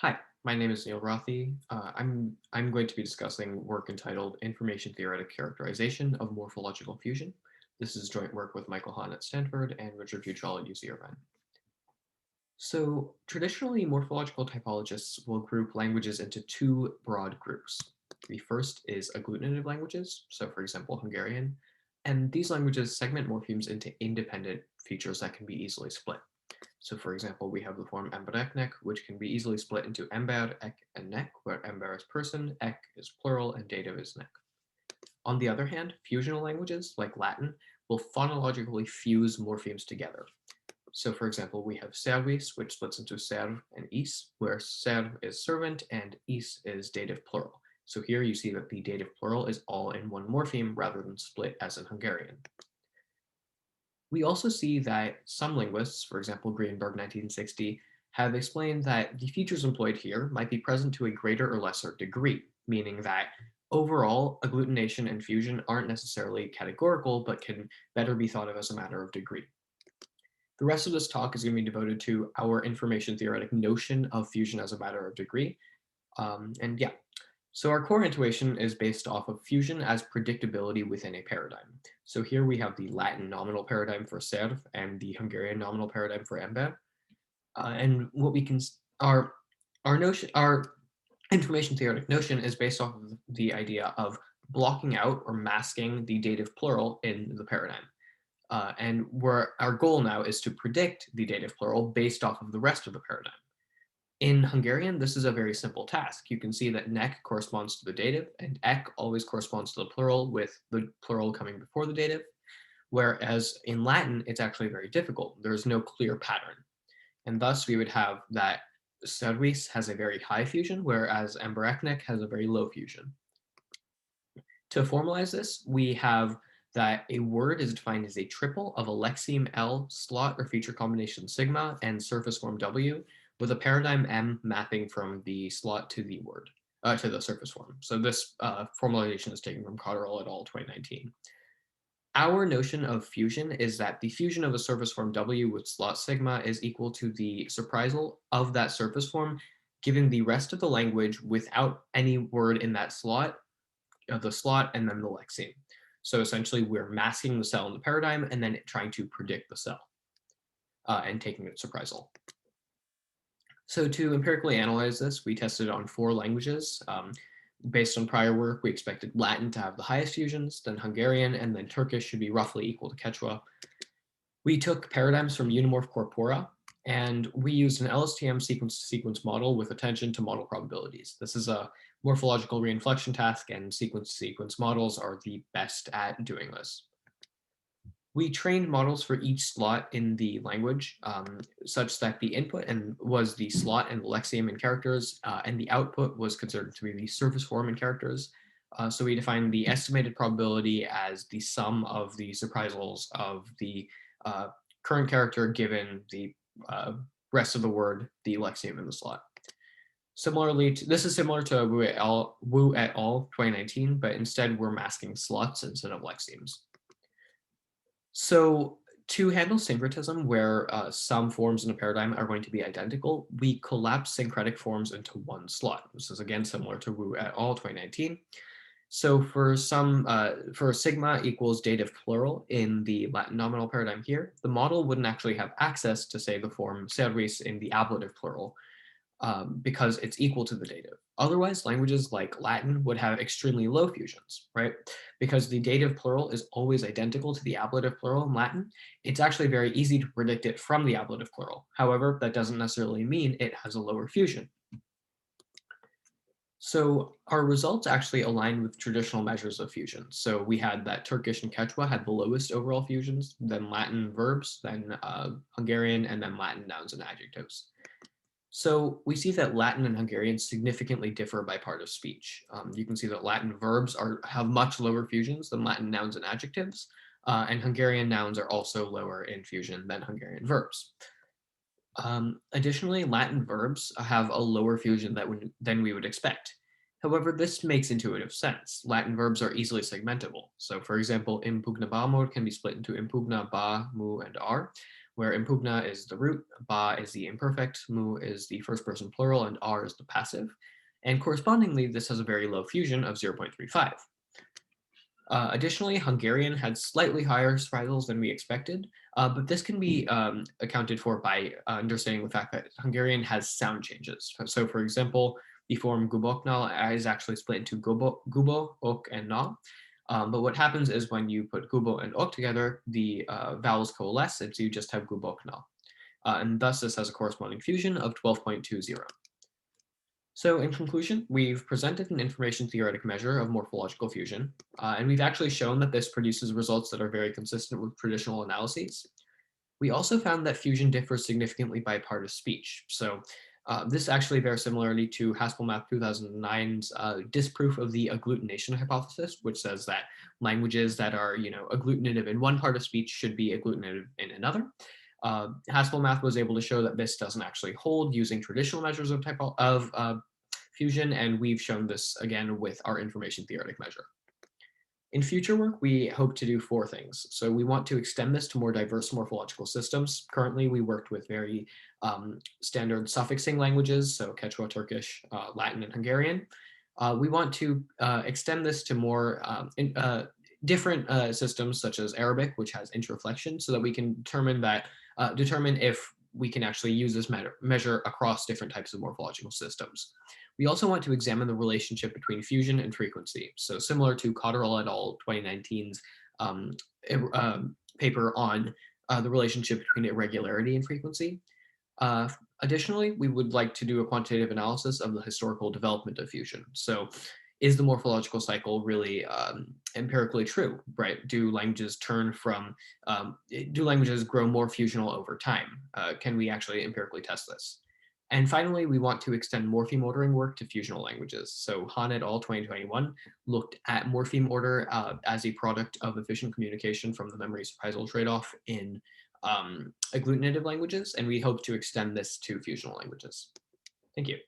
Hi, my name is Neil Rathi. I'm going to be discussing work entitled Information-Theoretic Characterization of Morphological Fusion. This is joint work with Michael Hahn at Stanford and Richard Futrell at UC Irvine. So traditionally, morphological typologists will group languages into two broad groups. The first is agglutinative languages, so for example, Hungarian, and these languages segment morphemes into independent features that can be easily split. So for example, we have the form embereknek, which can be easily split into ember, ek, and nek, where ember is person, ek is plural, and dative is nek. On the other hand, fusional languages, like Latin, will phonologically fuse morphemes together. So for example, we have servis, which splits into serv and is, where serv is servant and is dative plural. So here you see that the dative plural is all in one morpheme rather than split as in Hungarian. We also see that some linguists, for example, Greenberg 1960, have explained that the features employed here might be present to a greater or lesser degree, meaning that overall agglutination and fusion aren't necessarily categorical, but can better be thought of as a matter of degree. The rest of this talk is going to be devoted to our information-theoretic notion of fusion as a matter of degree. And yeah, so our core intuition is based off of fusion as predictability within a paradigm. So here we have the Latin nominal paradigm for serv and the Hungarian nominal paradigm for ember. And what we can, our information theoretic notion is based off of the idea of blocking out or masking the dative plural in the paradigm. And where our goal now is to predict the dative plural based off of the rest of the paradigm. In Hungarian, this is a very simple task. You can see that nek corresponds to the dative and ek always corresponds to the plural, with the plural coming before the dative. Whereas in Latin, it's actually very difficult. There is no clear pattern. And thus we would have that servis has a very high fusion, whereas embereknek has a very low fusion. To formalize this, we have that a word is defined as a triple of a lexeme L, slot or feature combination sigma, and surface form W, with a paradigm M mapping from the slot to the word, to the surface form. So this formalization is taken from Cotterill et al. 2019. Our notion of fusion is that the fusion of a surface form W with slot sigma is equal to the surprisal of that surface form, given the rest of the language without any word in that slot, the slot, and then the lexeme. So essentially, we're masking the cell in the paradigm and then trying to predict the cell and taking its surprisal. So to empirically analyze this, we tested on 4 languages. Based on prior work, we expected Latin to have the highest fusions, then Hungarian, and then Turkish should be roughly equal to Quechua. We took paradigms from unimorph corpora, and we used an LSTM sequence-to-sequence model with attention to model probabilities. This is a morphological reinflection task, and sequence-to-sequence models are the best at doing this. We trained models for each slot in the language such that the input was the slot and the lexeme in characters, and the output was considered to be the surface form in characters. So we defined the estimated probability as the sum of the surprisals of the current character given the rest of the word, the lexeme in the slot. Similarly, this is similar to Wu et al. 2019, but instead we're masking slots instead of lexemes. So to handle syncretism, where some forms in a paradigm are going to be identical, we collapse syncretic forms into one slot. This is again similar to Wu et al. 2019. So for sigma equals dative plural in the Latin nominal paradigm here, the model wouldn't actually have access to, say, the form servis in the ablative plural, because it's equal to the dative. Otherwise, languages like Latin would have extremely low fusions, right? Because the dative plural is always identical to the ablative plural in Latin, it's actually very easy to predict it from the ablative plural. However, that doesn't necessarily mean it has a lower fusion. So our results actually align with traditional measures of fusion. So we had that Turkish and Quechua had the lowest overall fusions, then Latin verbs, then Hungarian, and then Latin nouns and adjectives. So we see that Latin and Hungarian significantly differ by part of speech. You can see that Latin verbs have much lower fusions than Latin nouns and adjectives, and Hungarian nouns are also lower in fusion than Hungarian verbs. Additionally, Latin verbs have a lower fusion than we would expect. However, this makes intuitive sense. Latin verbs are easily segmentable. So for example, impugna bamur can be split into impugna, ba, mu, and ar, where impugna is the root, ba is the imperfect, mu is the first person plural, and r is the passive. And correspondingly, this has a very low fusion of 0.35. Additionally, Hungarian had slightly higher phrasals than we expected, but this can be accounted for by understanding the fact that Hungarian has sound changes. So for example, the form guboknal is actually split into gubo, ok, and na. But what happens is when you put gubo and ok together, the vowels coalesce, and so you just have guboknal. And thus this has a corresponding fusion of 12.20. So in conclusion, we've presented an information-theoretic measure of morphological fusion, and we've actually shown that this produces results that are very consistent with traditional analyses. We also found that fusion differs significantly by part of speech. So this actually very similarly to Haspelmath 2009's disproof of the agglutination hypothesis, which says that languages that are, agglutinative in one part of speech should be agglutinative in another. Haspelmath was able to show that this doesn't actually hold using traditional measures of fusion, and we've shown this again with our information-theoretic measure. In future work, we hope to do 4 things. So we want to extend this to more diverse morphological systems. Currently, we worked with very standard suffixing languages, so Quechua, Turkish, Latin, and Hungarian. We want to extend this to more different systems, such as Arabic, which has interflection, so that we can determine if we can actually use this measure across different types of morphological systems. We also want to examine the relationship between fusion and frequency. So similar to Cotterell et al. 2019's paper on the relationship between irregularity and frequency. Additionally, we would like to do a quantitative analysis of the historical development of fusion. So is the morphological cycle really empirically true, right? Do languages grow more fusional over time? Can we actually empirically test this? And finally, we want to extend morpheme ordering work to fusional languages. So Hahn et al. 2021 looked at morpheme order as a product of efficient communication from the memory surprisal trade-off in agglutinative languages, and we hope to extend this to fusional languages. Thank you.